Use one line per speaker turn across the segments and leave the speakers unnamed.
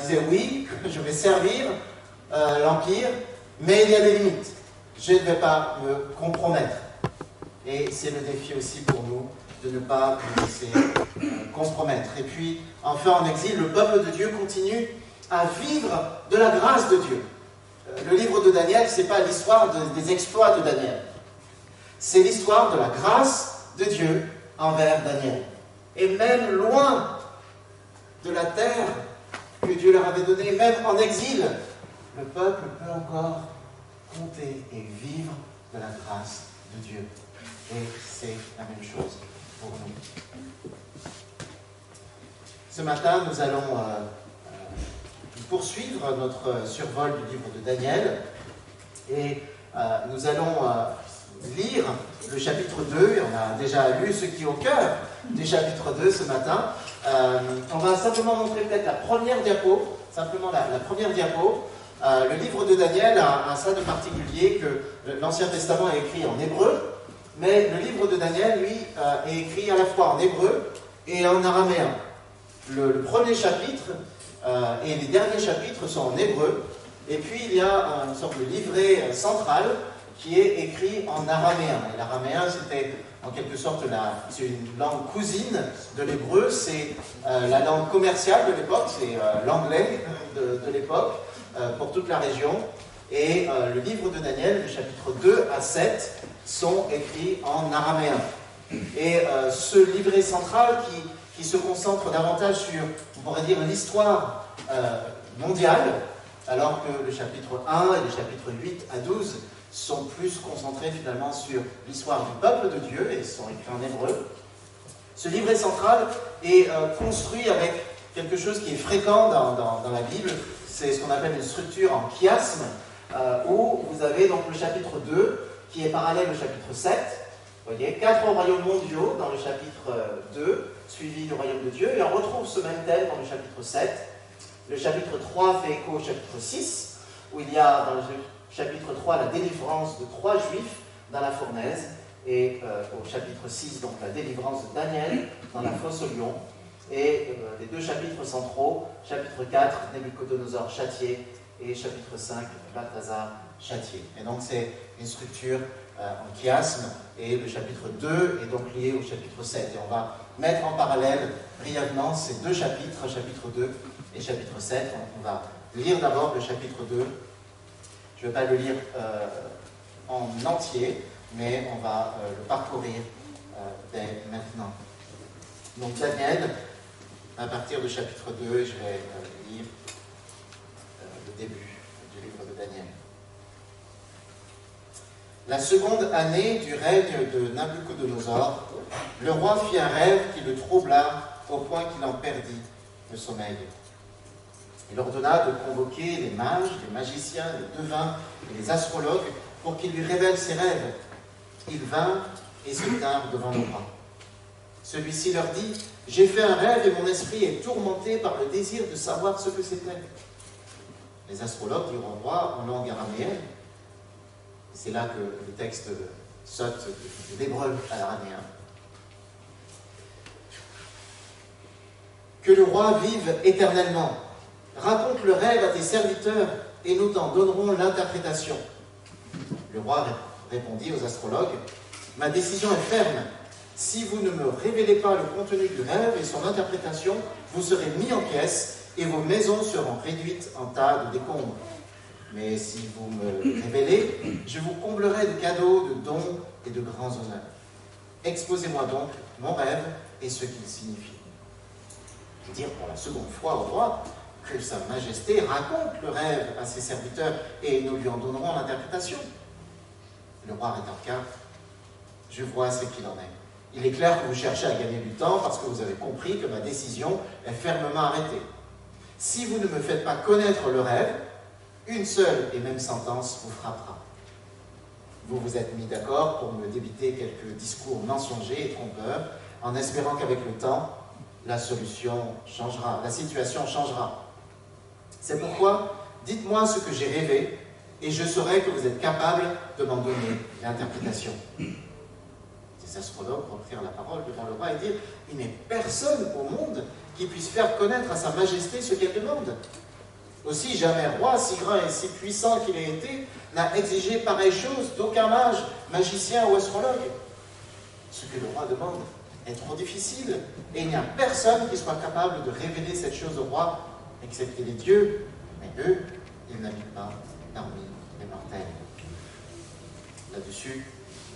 disait oui, je vais servir l'Empire, mais il y a des limites. Je ne vais pas me compromettre. Et c'est le défi aussi pour nous de ne pas nous laisser compromettre. Et puis, enfin en exil, le peuple de Dieu continue à vivre de la grâce de Dieu. Le livre de Daniel, ce n'est pas l'histoire des exploits de Daniel. C'est l'histoire de la grâce de Dieu envers Daniel. Et même loin de la terre que Dieu leur avait donnée, même en exil, le peuple peut encore compter et vivre de la grâce de Dieu. Et c'est la même chose pour nous. Ce matin, nous allons poursuivre notre survol du livre de Daniel. Et nous allons lire le chapitre 2. Et on a déjà lu ce qui est au cœur du chapitre 2 ce matin. On va simplement montrer peut-être la première diapo. Simplement la première diapo. Le livre de Daniel a ça de particulier que l'Ancien Testament est écrit en hébreu. Mais le livre de Daniel, lui, est écrit à la fois en hébreu et en araméen. Le premier chapitre et les derniers chapitres sont en hébreu. Et puis il y a une sorte de livret central qui est écrit en araméen. Et l'araméen, c'était en quelque sorte c'est une langue cousine de l'hébreu. C'est la langue commerciale de l'époque, c'est l'anglais de l'époque pour toute la région. Et le livre de Daniel, les chapitres 2 à 7, sont écrits en araméen. Et ce livret central qui se concentre davantage sur, on pourrait dire, l'histoire mondiale, alors que le chapitre 1 et les chapitres 8 à 12 sont plus concentrés finalement sur l'histoire du peuple de Dieu et sont écrits en hébreu. Ce livret central est construit avec quelque chose qui est fréquent dans la Bible, c'est ce qu'on appelle une structure en chiasme, où vous avez donc le chapitre 2 qui est parallèle au chapitre 7. Vous voyez, 4 royaumes mondiaux dans le chapitre 2, suivi du royaume de Dieu, et on retrouve ce même thème dans le chapitre 7. Le chapitre 3 fait écho au chapitre 6, où il y a dans le chapitre 3 la délivrance de 3 juifs dans la fournaise, et au chapitre 6, donc la délivrance de Daniel dans la fosse au lion, et les 2 chapitres centraux, chapitre 4, Nabuchodonosor châtié, et chapitre 5, Balthazar châtié. Et donc c'est une structure en chiasme, et le chapitre 2 est donc lié au chapitre 7. Et on va mettre en parallèle brièvement ces 2 chapitres, chapitre 2 et chapitre 7. On va lire d'abord le chapitre 2. Je ne vais pas le lire en entier, mais on va le parcourir dès maintenant. Donc Daniel, à partir du chapitre 2, je vais lire le début du livre de Daniel. La seconde année du règne de Nabuchodonosor, le roi fit un rêve qui le troubla au point qu'il en perdit le sommeil. Il ordonna de convoquer les mages, les magiciens, les devins et les astrologues pour qu'ils lui révèlent ses rêves. Ils vinrent et se tinrent devant le roi. Celui-ci leur dit « J'ai fait un rêve et mon esprit est tourmenté par le désir de savoir ce que c'était. » Les astrologues dirent au roi en langue araméenne. C'est là que le texte saute de l'hébreu à l'araméen. Que le roi vive éternellement. Raconte le rêve à tes serviteurs et nous t'en donnerons l'interprétation. Le roi répondit aux astrologues, ma décision est ferme. Si vous ne me révélez pas le contenu du rêve et son interprétation, vous serez mis en pièces et vos maisons seront réduites en tas de décombres. Mais si vous me révélez, je vous comblerai de cadeaux, de dons et de grands honneurs. Exposez-moi donc mon rêve et ce qu'il signifie. Je veux dire pour la seconde fois au roi que Sa Majesté raconte le rêve à ses serviteurs et nous lui en donnerons l'interprétation. Le roi rétorqua, je vois ce qu'il en est. Il est clair que vous cherchez à gagner du temps parce que vous avez compris que ma décision est fermement arrêtée. Si vous ne me faites pas connaître le rêve, une seule et même sentence vous frappera. Vous vous êtes mis d'accord pour me débiter quelques discours mensongers et trompeurs, en espérant qu'avec le temps, la situation changera. C'est pourquoi, dites-moi ce que j'ai rêvé, et je saurai que vous êtes capable de m'en donner l'interprétation. Les astrologues reprirent la parole devant le roi et dirent « Il n'est personne au monde qui puisse faire connaître à Sa Majesté ce qu'elle demande. Aussi, jamais roi, si grand et si puissant qu'il ait été, n'a exigé pareille chose d'aucun mage, magicien ou astrologue. Ce que le roi demande est trop difficile, et il n'y a personne qui soit capable de révéler cette chose au roi, excepté les dieux, mais eux, ils n'habitent pas parmi les mortels. Là-dessus,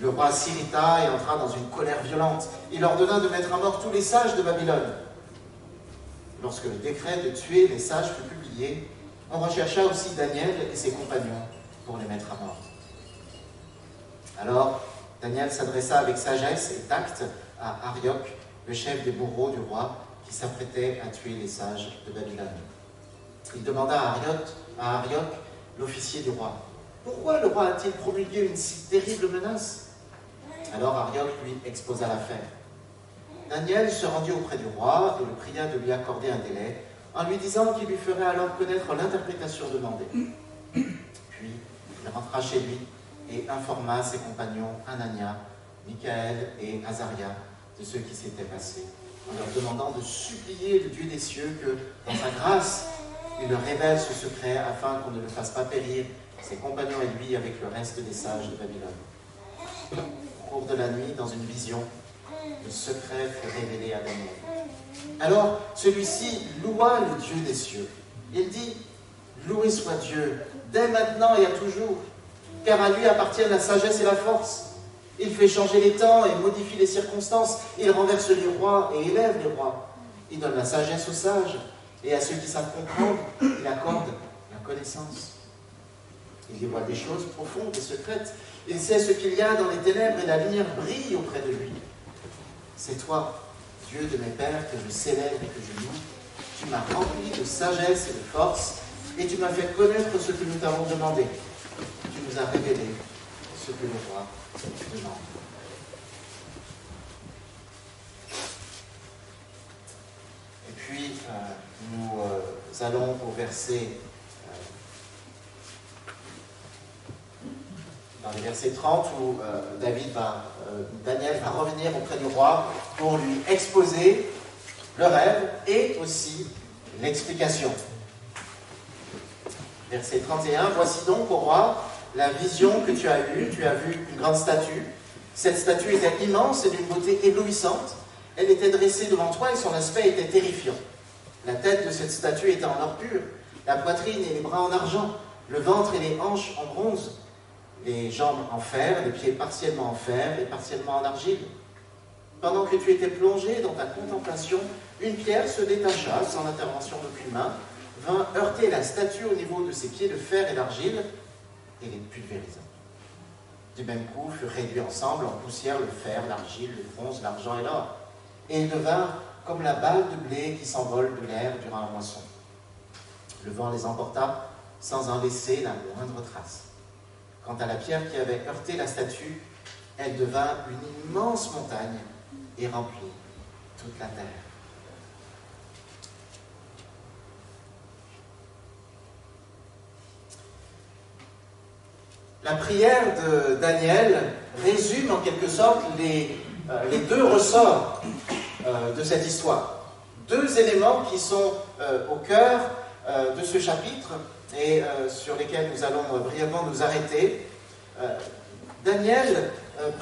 le roi s'irrita et entra dans une colère violente. Il ordonna de mettre à mort tous les sages de Babylone. Lorsque le décret de tuer les sages fut publié, on rechercha aussi Daniel et ses compagnons pour les mettre à mort. Alors, Daniel s'adressa avec sagesse et tact à Arioc, le chef des bourreaux du roi, qui s'apprêtait à tuer les sages de Babylone. Il demanda à Arioc, l'officier du roi, « Pourquoi le roi a-t-il promulgué une si terrible menace ?» Alors Arioc lui exposa l'affaire. Daniel se rendit auprès du roi et le pria de lui accorder un délai, en lui disant qu'il lui ferait alors connaître l'interprétation demandée. Puis il rentra chez lui et informa ses compagnons Anania, Michaël et Azaria de ce qui s'était passé, en leur demandant de supplier le Dieu des cieux que, dans sa grâce, il leur révèle ce secret afin qu'on ne le fasse pas périr, ses compagnons et lui, avec le reste des sages de Babylone. Au cours de la nuit, dans une vision, le secret fut révélé à Daniel. Alors, celui-ci loua le Dieu des cieux. Il dit, « Loué soit Dieu, dès maintenant et à toujours, car à lui appartiennent la sagesse et la force. Il fait changer les temps et modifie les circonstances. Il renverse les rois et élève les rois. Il donne la sagesse aux sages, et à ceux qui savent comprendre, il accorde la connaissance. Il dévoile des choses profondes et secrètes. Il sait ce qu'il y a dans les ténèbres, et la lumière brille auprès de lui. C'est toi, Dieu de mes pères, que je célèbre et que je loue. Tu m'as rempli de sagesse et de force, et tu m'as fait connaître ce que nous t'avons demandé. Tu nous as révélé ce que le roi demande. » Et puis, nous allons au verset, dans les versets 30, où Daniel va revenir auprès du roi pour lui exposer le rêve et aussi l'explication. Verset 31, « Voici donc, ô roi, la vision que tu as eue. Tu as vu une grande statue. Cette statue était immense et d'une beauté éblouissante. Elle était dressée devant toi et son aspect était terrifiant. La tête de cette statue était en or pur, la poitrine et les bras en argent, le ventre et les hanches en bronze, les jambes en fer, les pieds partiellement en fer et partiellement en argile. Pendant que tu étais plongé dans ta contemplation, une pierre se détacha, sans intervention d'aucune main, vint heurter la statue au niveau de ses pieds de fer et d'argile, et les pulvérisa. Du même coup furent réduits ensemble en poussière le fer, l'argile, le bronze, l'argent et l'or, et ils devinrent comme la balle de blé qui s'envole de l'air durant la moisson. Le vent les emporta sans en laisser la moindre trace. Quant à la pierre qui avait heurté la statue, elle devint une immense montagne et remplit toute la terre. La prière de Daniel résume en quelque sorte les deux ressorts de cette histoire. Deux éléments qui sont au cœur de ce chapitre et sur lesquels nous allons brièvement nous arrêter. Daniel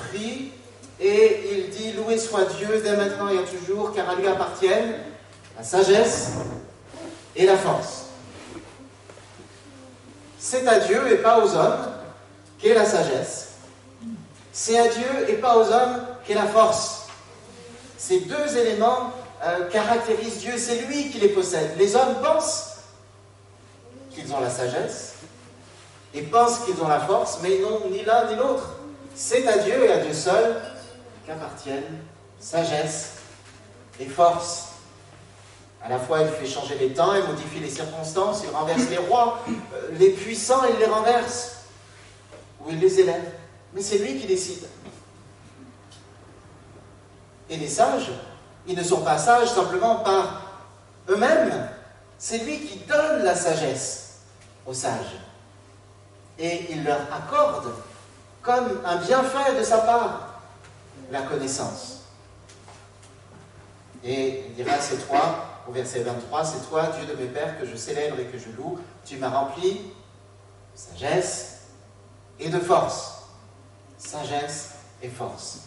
prie et il dit « Loué soit Dieu dès maintenant et à toujours, car à lui appartiennent la sagesse et la force. » C'est à Dieu et pas aux hommes qu'est la sagesse. C'est à Dieu et pas aux hommes qu'est la force. Ces deux éléments caractérisent Dieu, c'est lui qui les possède. Les hommes pensent qu'ils ont la sagesse et pensent qu'ils ont la force, mais ils n'ont ni l'un ni l'autre. C'est à Dieu et à Dieu seul qu'appartiennent sagesse et force. À la fois, il fait changer les temps, il modifie les circonstances, il renverse les rois, les puissants, il les renverse, ou il les élève. Mais c'est lui qui décide. Et les sages, ils ne sont pas sages simplement par eux-mêmes. C'est lui qui donne la sagesse aux sages. Et il leur accorde, comme un bienfait de sa part, la connaissance. Et il dira à ces trois, au verset 23, c'est toi, Dieu de mes pères, que je célèbre et que je loue. Tu m'as rempli de sagesse et de force. Sagesse et force.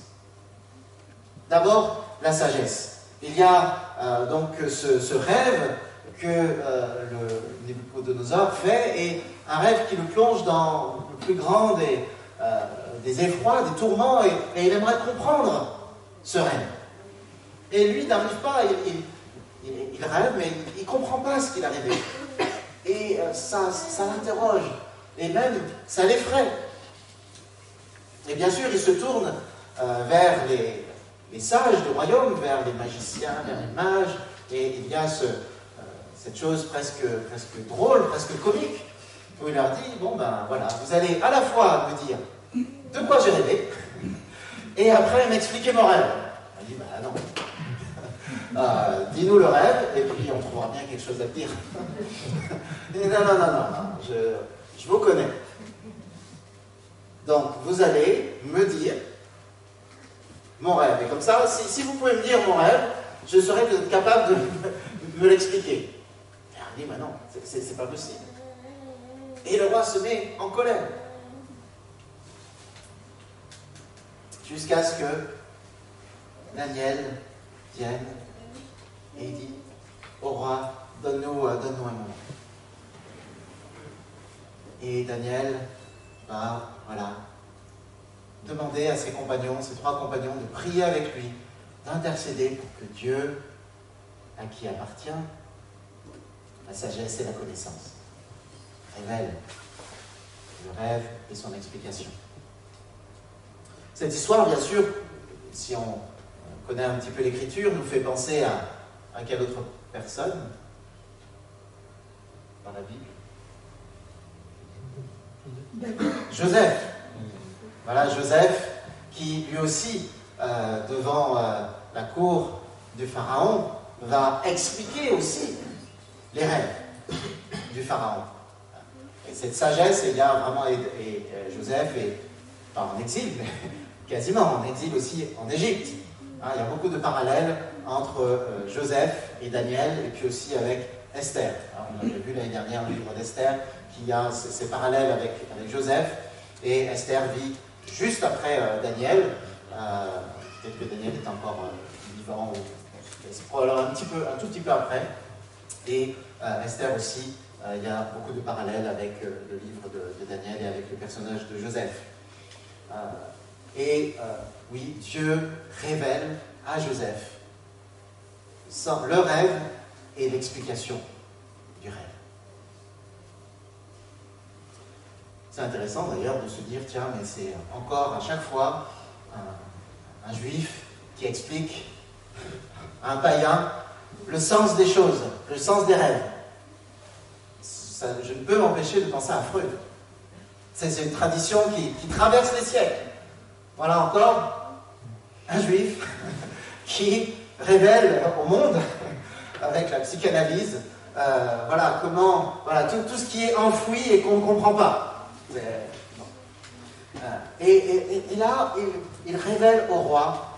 D'abord, la sagesse. Il y a donc ce rêve que le Nabuchodonosor fait, et un rêve qui le plonge dans le plus grand des effrois, des tourments, et il aimerait comprendre ce rêve. Et lui n'arrive pas, il rêve, mais il ne comprend pas ce qu'il a rêvé. Et ça l'interroge, et même ça l'effraie. Et bien sûr, il se tourne vers les sages du royaume, vers les magiciens, vers les mages, et il y a cette chose presque drôle, presque comique, où il leur dit, bon ben voilà, vous allez à la fois me dire de quoi j'ai rêvé, et après m'expliquer mon rêve. Il dit, ben non, dis-nous le rêve, et puis on trouvera bien quelque chose à te dire. Il dit, non, je vous connais. Donc, vous allez me dire mon rêve. Et comme ça, si vous pouvez me dire mon rêve, je serai capable de me l'expliquer. Et on dit, ben non, c'est pas possible. Et le roi se met en colère. Jusqu'à ce que Daniel vienne et il dit, au roi, donne-nous un moment. Et Daniel va, voilà, demander à ses compagnons, ses 3 compagnons, de prier avec lui, d'intercéder pour que Dieu, à qui appartient la sagesse et la connaissance, révèle le rêve et son explication. Cette histoire, bien sûr, si on connaît un petit peu l'écriture, nous fait penser à quelle autre personne dans la Bible? Joseph. Voilà, Joseph, qui lui aussi, devant la cour du Pharaon, va expliquer aussi les rêves du Pharaon. Et cette sagesse, il y a vraiment, et Joseph est pas en exil, mais quasiment en exil aussi en Égypte. Hein, il y a beaucoup de parallèles entre Joseph et Daniel, et puis aussi avec Esther. Alors, on avait vu l'année dernière le livre d'Esther, qui a ces parallèles avec Joseph, et Esther vit juste après Daniel. Peut-être que Daniel est encore vivant, c'est probablement un tout petit peu après. Et Esther aussi, il y a beaucoup de parallèles avec le livre de Daniel et avec le personnage de Joseph. Oui, Dieu révèle à Joseph le rêve et l'explication du rêve. C'est intéressant d'ailleurs de se dire, tiens, mais c'est encore à chaque fois un juif qui explique à un païen le sens des choses, le sens des rêves. Je ne peux m'empêcher de penser à Freud. C'est une tradition qui traverse les siècles. Voilà encore un juif qui révèle au monde, avec la psychanalyse, tout ce qui est enfoui et qu'on ne comprend pas. Et là, il révèle au roi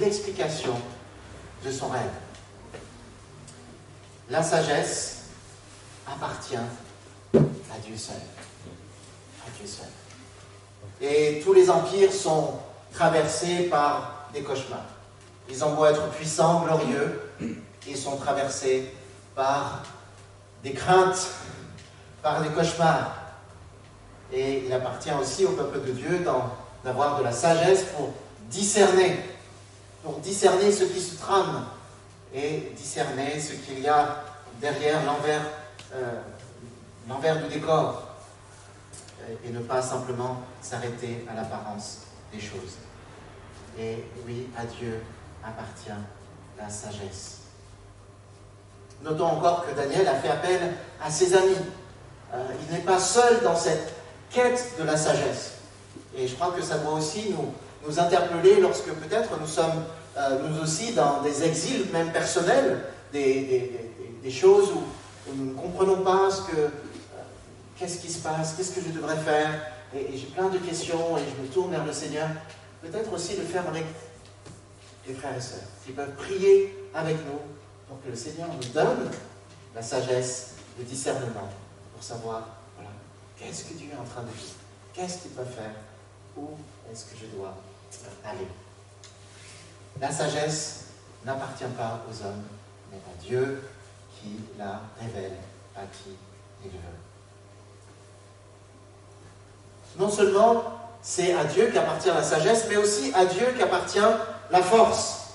l'explication de son rêve. La sagesse appartient à Dieu seul. À Dieu seul. Et tous les empires sont traversés par des cauchemars. Ils ont beau être puissants, glorieux, ils sont traversés par des craintes, par des cauchemars. Et il appartient aussi au peuple de Dieu d'avoir de la sagesse pour discerner ce qui se trame et discerner ce qu'il y a derrière l'envers du décor, et ne pas simplement s'arrêter à l'apparence des choses. Et oui, à Dieu appartient la sagesse. Notons encore que Daniel a fait appel à ses amis. Il n'est pas seul dans cette quête de la sagesse. Et je crois que ça doit aussi nous interpeller lorsque peut-être nous sommes nous aussi dans des exils, même personnels, des choses où nous ne comprenons pas qu'est-ce qui se passe, qu'est-ce que je devrais faire, et j'ai plein de questions et je me tourne vers le Seigneur. Peut-être aussi le faire avec les frères et sœurs, qui peuvent prier avec nous pour que le Seigneur nous donne la sagesse, le discernement, pour savoir, voilà, qu'est-ce que Dieu est en train de dire, qu'est-ce qu'il va faire, où est-ce que je dois aller. La sagesse n'appartient pas aux hommes, mais à Dieu qui la révèle à qui il veut. Non seulement c'est à Dieu qu'appartient la sagesse, mais aussi à Dieu qu'appartient la force.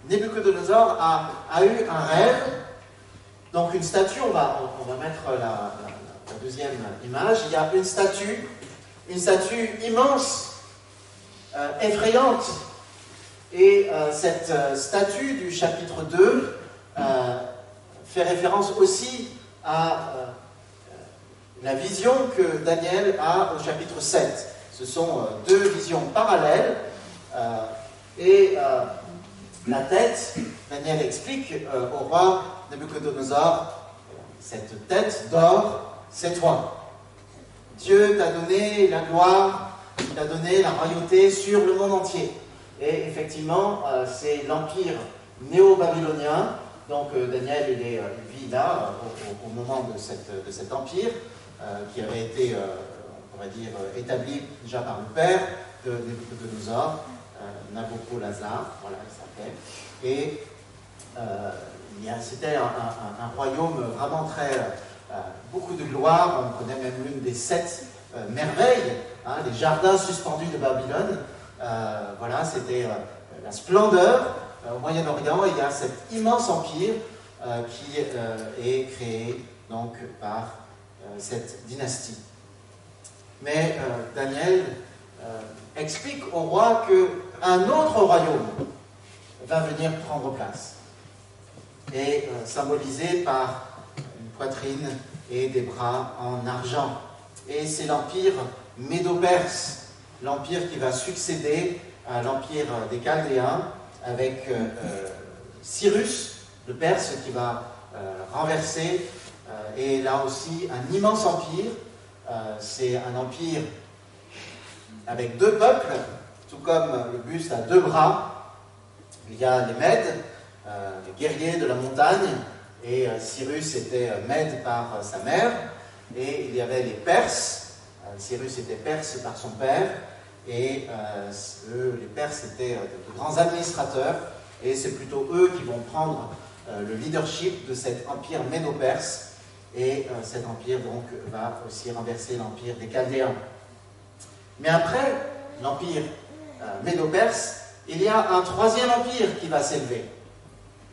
Nebuchadnezzar a eu un rêve, donc une statue, on va mettre la deuxième image, il y a une statue immense, effrayante, et cette statue du chapitre 2 fait référence aussi à la vision que Daniel a au chapitre 7. Ce sont deux visions parallèles, la tête, Daniel explique au roi Nebuchadnezzar, cette tête d'or, c'est toi. Dieu t'a donné la gloire, il t'a donné la royauté sur le monde entier. Et effectivement, c'est l'empire néo-babylonien. Donc Daniel, il vit là, au moment de cet empire, qui avait été, on pourrait dire, établi déjà par le père de Nebuchadnezzar, Nabopolassar, voilà, il s'appelait. Et c'était un royaume vraiment beaucoup de gloire. On connaît même l'une des 7 merveilles, hein, les jardins suspendus de Babylone. Voilà, c'était la splendeur. Au Moyen-Orient, il y a cet immense empire qui est créé donc par cette dynastie. Mais Daniel explique au roi qu'un autre royaume va venir prendre place, et symbolisé par une poitrine et des bras en argent. Et c'est l'empire médo-perse, l'empire qui va succéder à l'empire des Chaldéens, avec Cyrus, le Perse, qui va renverser, et là aussi un immense empire. C'est un empire avec 2 peuples, tout comme le buste a 2 bras. Il y a les Mèdes, les guerriers de la montagne, et Cyrus était Mède par sa mère, et il y avait les Perses. Cyrus était Perse par son père, et les Perses étaient de grands administrateurs, et c'est plutôt eux qui vont prendre le leadership de cet empire médo-perse, et cet empire donc va aussi renverser l'empire des Chaldéens. Mais après l'empire médo-perse, il y a un 3e empire qui va s'élever,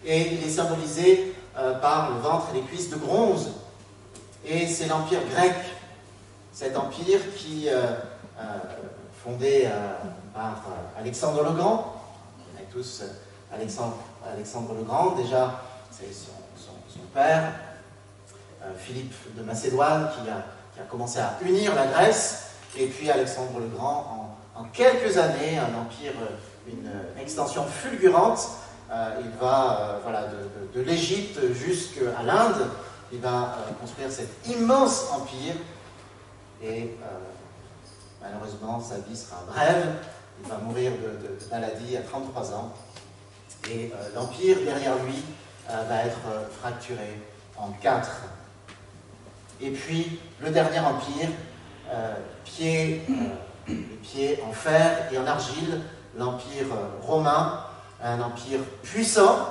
et il est symbolisé par le ventre et les cuisses de bronze, et c'est l'empire grec, cet empire qui fondé par Alexandre le Grand. On connaît tous Alexandre le Grand, déjà c'est son père, Philippe de Macédoine, qui a commencé à unir la Grèce, et puis Alexandre le Grand, en quelques années, un empire, une extension fulgurante. Il va, de l'Égypte jusqu'à l'Inde, il va construire cet immense empire, et malheureusement sa vie sera brève, il va mourir de maladie à 33 ans, et l'empire derrière lui va être fracturé en 4. Et puis le dernier empire, pied en fer et en argile, l'empire romain, un empire puissant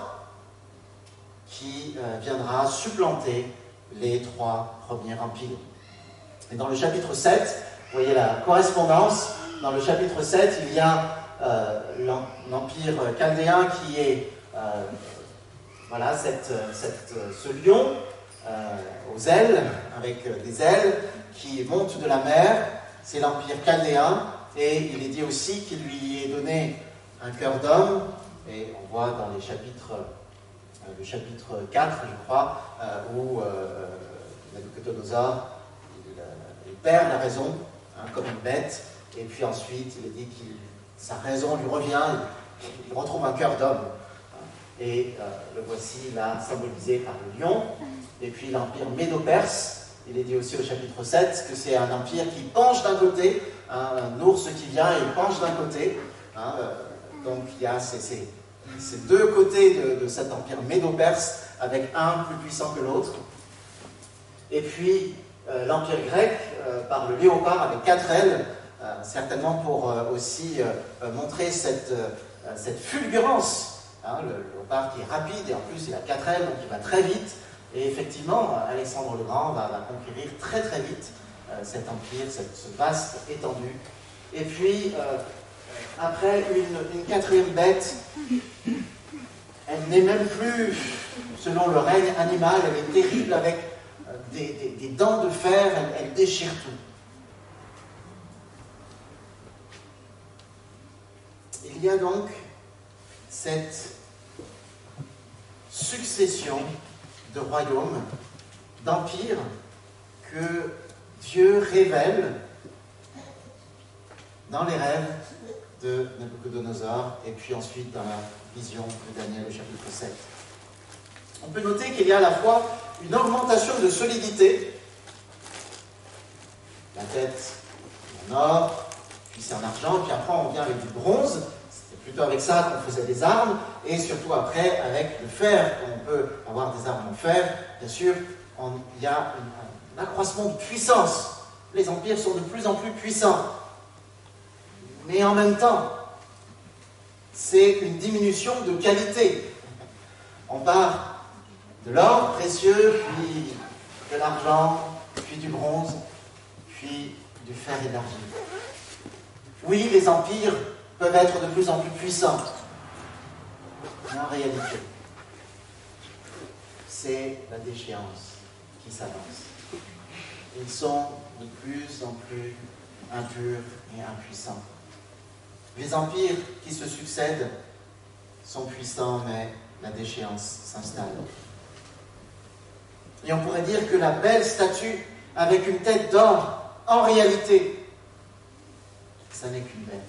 qui viendra supplanter les 3 premiers empires. Et dans le chapitre 7, vous voyez la correspondance. Dans le chapitre 7, il y a l'empire chaldéen qui est ce lion aux ailes, avec des ailes qui montent de la mer. C'est l'empire chaldéen, et il est dit aussi qu'il lui est donné un cœur d'homme, et on voit dans les chapitres, le chapitre 4, je crois, où Nebuchadnezzar il perd la raison, comme une bête, et puis ensuite il est dit que sa raison lui revient, il retrouve un cœur d'homme, et le voici là symbolisé par le lion. Et puis l'empire médo-perse, il est dit aussi au chapitre 7 que c'est un empire qui penche d'un côté, un ours qui vient et penche d'un côté, donc il y a ces deux côtés de cet empire médo-perse, avec un plus puissant que l'autre. Et puis l'empire grec, par le léopard avec 4 ailes, certainement pour aussi montrer cette fulgurance. Hein, le léopard qui est rapide, et en plus il a 4 ailes, donc il va très vite. Et effectivement, Alexandre le Grand va conquérir très très vite cet empire, ce vaste étendue. Et puis, après, une 4e bête, elle n'est même plus, selon le règne animal, elle est terrible avec des dents de fer, elle déchire tout. Il y a donc cette succession de royaumes, d'empires que Dieu révèle dans les rêves de Nabuchodonosor et puis ensuite dans la vision de Daniel au chapitre 7. On peut noter qu'il y a à la fois une augmentation de solidité, la tête en or, puis c'est en argent, puis après on vient avec du bronze, c'était plutôt avec ça qu'on faisait des armes, et surtout après avec le fer, on peut avoir des armes en fer, bien sûr, il y a un accroissement de puissance, les empires sont de plus en plus puissants, mais en même temps, c'est une diminution de qualité. On part de l'or précieux, puis de l'argent, puis du bronze, puis du fer et de l'argile. Oui, les empires peuvent être de plus en plus puissants, mais en réalité, c'est la déchéance qui s'avance. Ils sont de plus en plus impurs et impuissants. Les empires qui se succèdent sont puissants, mais la déchéance s'installe. Et on pourrait dire que la belle statue avec une tête d'or, en réalité, ça n'est qu'une bête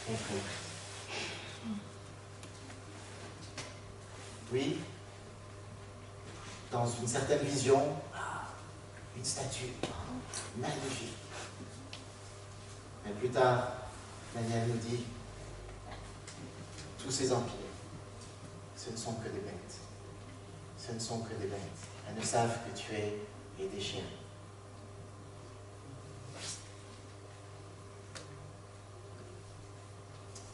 effrayante. Oui, dans une certaine vision, une statue magnifique. Mais plus tard, Daniel nous dit, tous ces empires, ce ne sont que des bêtes. Ce ne sont que des bêtes. Elles ne savent que tuer et déchirer.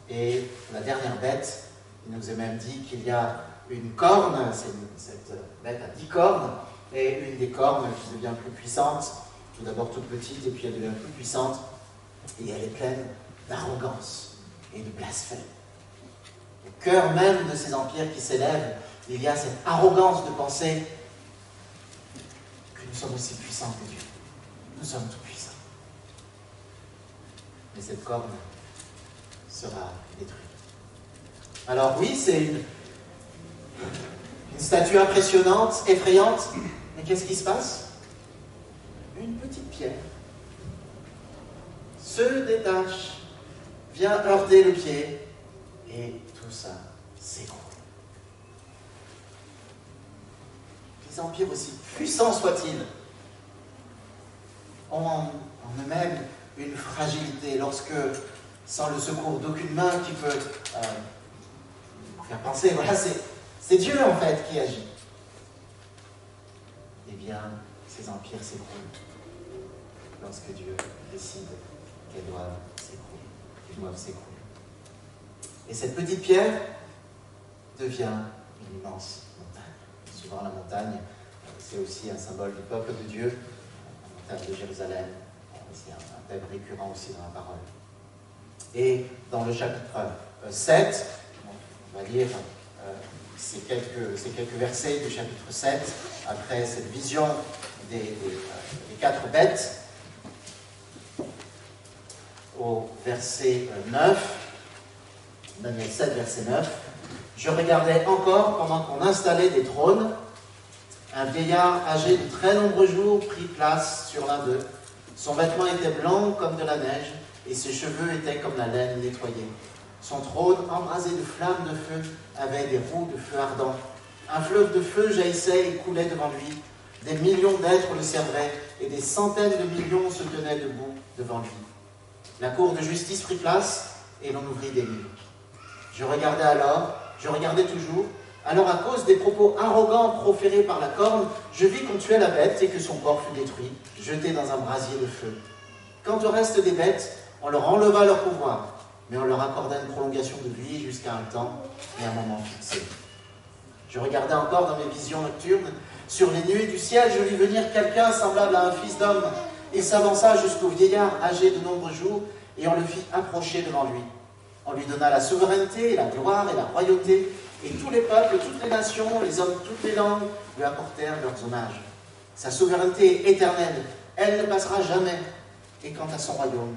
Et la dernière bête, il nous est même dit qu'il y a une corne, cette bête a 10 cornes, et une des cornes qui devient plus puissante, tout d'abord toute petite, et puis elle devient plus puissante, et elle est pleine d'arrogance et de blasphème. Au cœur même de ces empires qui s'élèvent, il y a cette arrogance de penser que nous sommes aussi puissants que Dieu. Nous sommes tout puissants. Mais cette corne sera détruite. Alors oui, c'est une statue impressionnante, effrayante, mais qu'est-ce qui se passe? Une petite pierre se détache, vient heurter le pied, et tout ça s'écroule. Les empires, aussi puissants soient-ils, ont en eux-mêmes une fragilité lorsque, sans le secours d'aucune main qui peut faire penser, voilà, c'est Dieu en fait qui agit. Eh bien, ces empires s'écroulent lorsque Dieu décide qu'ils doivent s'écrouler. Et cette petite pierre devient une immense montagne. Souvent la montagne, c'est aussi un symbole du peuple de Dieu, la montagne de Jérusalem, c'est un thème récurrent aussi dans la parole. Et dans le chapitre 7, on va lire ces quelques versets du chapitre 7, après cette vision des 4 bêtes, au verset 9, Daniel 7, verset 9, « Je regardais encore pendant qu'on installait des trônes, un vieillard âgé de très nombreux jours prit place sur l'un d'eux. Son vêtement était blanc comme de la neige, et ses cheveux étaient comme la laine nettoyée. Son trône, embrasé de flammes de feu, avait des roues de feu ardent. Un fleuve de feu jaillissait et coulait devant lui. Des millions d'êtres le servaient, et des centaines de millions se tenaient debout devant lui. La cour de justice prit place, et l'on ouvrit des livres. Je regardais alors, je regardais toujours. Alors à cause des propos arrogants proférés par la corne, je vis qu'on tuait la bête et que son corps fut détruit, jeté dans un brasier de feu. Quant au reste des bêtes, on leur enleva leur pouvoir, mais on leur accorda une prolongation de vie jusqu'à un temps et un moment fixé. Je regardais encore dans mes visions nocturnes. Sur les nuées du ciel, je vis venir quelqu'un semblable à un fils d'homme. Il s'avança jusqu'au vieillard âgé de nombreux jours, et on le fit approcher devant lui. On lui donna la souveraineté, la gloire et la royauté, et tous les peuples, toutes les nations, les hommes, toutes les langues lui apportèrent leurs hommages. Sa souveraineté est éternelle, elle ne passera jamais, et quant à son royaume,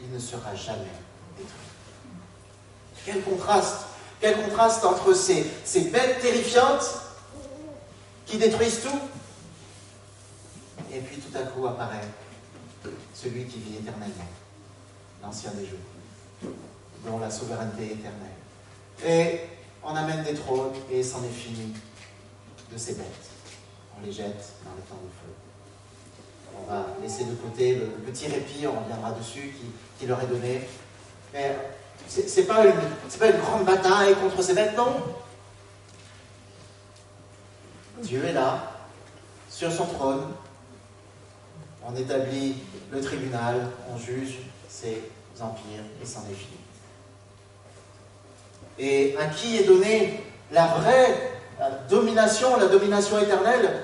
il ne sera jamais détruit. Quel contraste entre ces bêtes terrifiantes qui détruisent tout, et puis tout à coup apparaît celui qui vit éternellement, l'ancien des jours, dont la souveraineté est éternelle. Et on amène des trônes et c'en est fini de ces bêtes. On les jette dans le temps de feu. On va laisser de côté le petit répit, on reviendra dessus, qui leur est donné. Mais c'est pas une grande bataille contre ces bêtes, non. Dieu est là, sur son trône. On établit le tribunal, on juge ces empires et c'en est fini. Et à qui est donnée la vraie domination, la domination éternelle,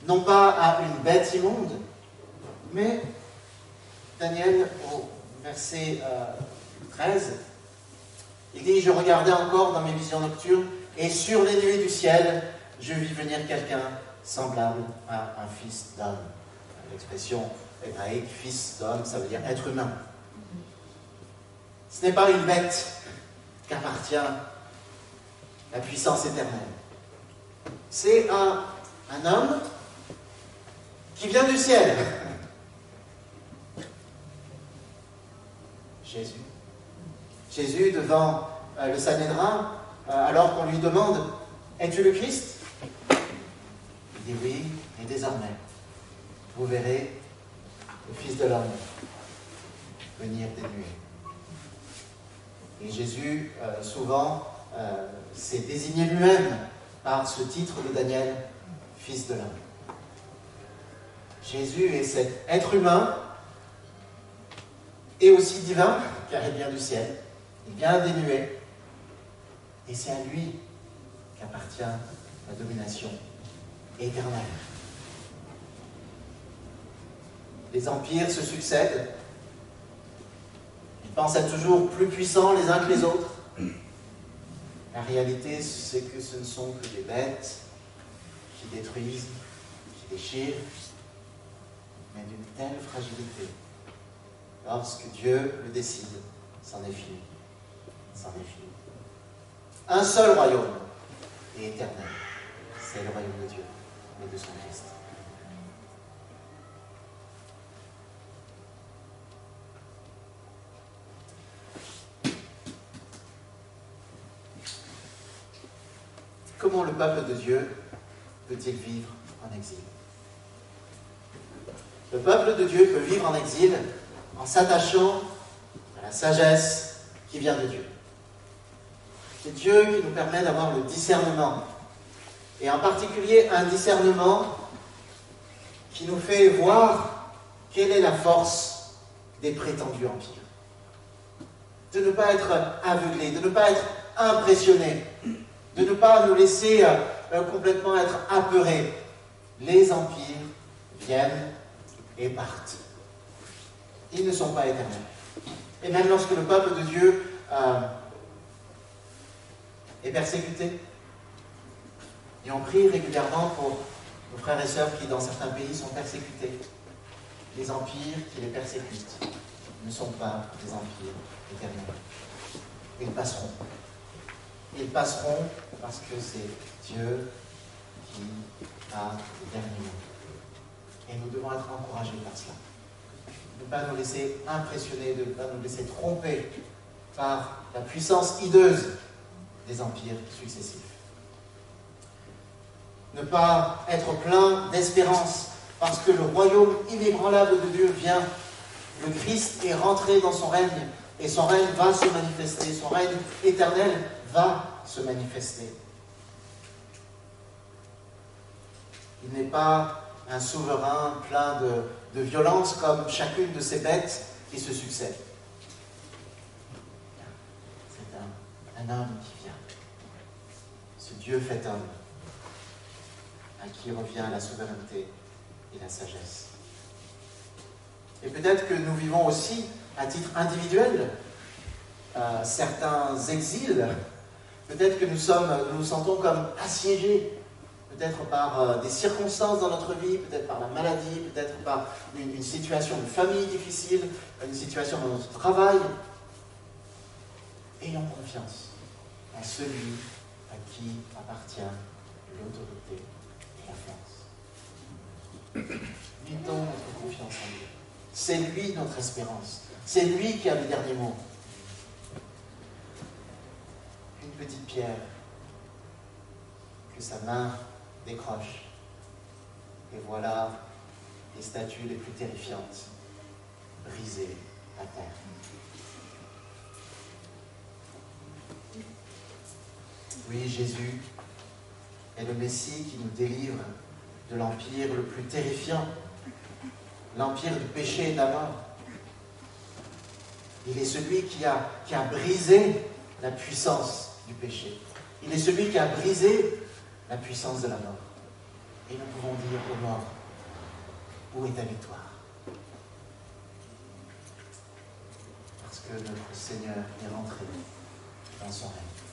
non pas à une bête immonde, mais Daniel, au verset 13, il dit « Je regardais encore dans mes visions nocturnes, et sur les nuées du ciel, je vis venir quelqu'un semblable à un fils d'homme. » L'expression hébraïque « fils d'homme », ça veut dire être humain. Ce n'est pas une bête qu'appartient la puissance éternelle. C'est un homme qui vient du ciel. Jésus. Jésus devant le Sanhédrin, alors qu'on lui demande « Es-tu le Christ ?» Il dit « Oui, et désormais, vous verrez le Fils de l'homme venir des nuées. » Et Jésus, souvent, s'est désigné lui-même par ce titre de Daniel, Fils de l'homme. Jésus est cet être humain et aussi divin, car il vient du ciel, il vient des nuées, et c'est à lui qu'appartient la domination éternelle. Les empires se succèdent, ils pensent être toujours plus puissants les uns que les autres. La réalité, c'est que ce ne sont que des bêtes qui détruisent, qui déchirent, mais d'une telle fragilité. Lorsque Dieu le décide, c'en est fini. C'en est fini. Un seul royaume est éternel. C'est le royaume de Dieu et de son Christ. Comment le peuple de Dieu peut-il vivre en exil? Le peuple de Dieu peut vivre en exil en s'attachant à la sagesse qui vient de Dieu. C'est Dieu qui nous permet d'avoir le discernement, et en particulier un discernement qui nous fait voir quelle est la force des prétendus empires. De ne pas être aveuglé, de ne pas être impressionné, de ne pas nous laisser complètement être apeurés. Les empires viennent et partent. Ils ne sont pas éternels. Et même lorsque le peuple de Dieu est persécuté, et on prie régulièrement pour nos frères et sœurs qui, dans certains pays, sont persécutés. Les empires qui les persécutent ne sont pas des empires éternels. Ils passeront. Ils passeront parce que c'est Dieu qui a le dernier mot. Et nous devons être encouragés par cela. Ne pas nous laisser impressionner, de ne pas nous laisser tromper par la puissance hideuse des empires successifs. Ne pas être plein d'espérance parce que le royaume inébranlable de Dieu vient. Le Christ est rentré dans son règne et son règne va se manifester. Son règne éternel va se manifester. Il n'est pas un souverain plein de violence comme chacune de ces bêtes qui se succèdent. C'est un homme qui vient. Ce Dieu fait homme, à qui revient la souveraineté et la sagesse. Et peut-être que nous vivons aussi, à titre individuel, certains exils. Peut-être que nous nous sentons comme assiégés, peut-être par des circonstances dans notre vie, peut-être par la maladie, peut-être par une situation de famille difficile, une situation dans notre travail. Ayons confiance en celui à qui appartient l'autorité et la force. Mettons notre confiance en lui. C'est lui notre espérance. C'est lui qui a le dernier mot. Une petite pierre que sa main décroche. Et voilà les statues les plus terrifiantes brisées à terre. Oui, Jésus est le Messie qui nous délivre de l'empire le plus terrifiant, l'empire du péché et de la mort. Il est celui qui a brisé la puissance du péché. Il est celui qui a brisé la puissance de la mort. Et nous pouvons dire aux morts, où est ta victoire? Parce que notre Seigneur est rentré dans son règne.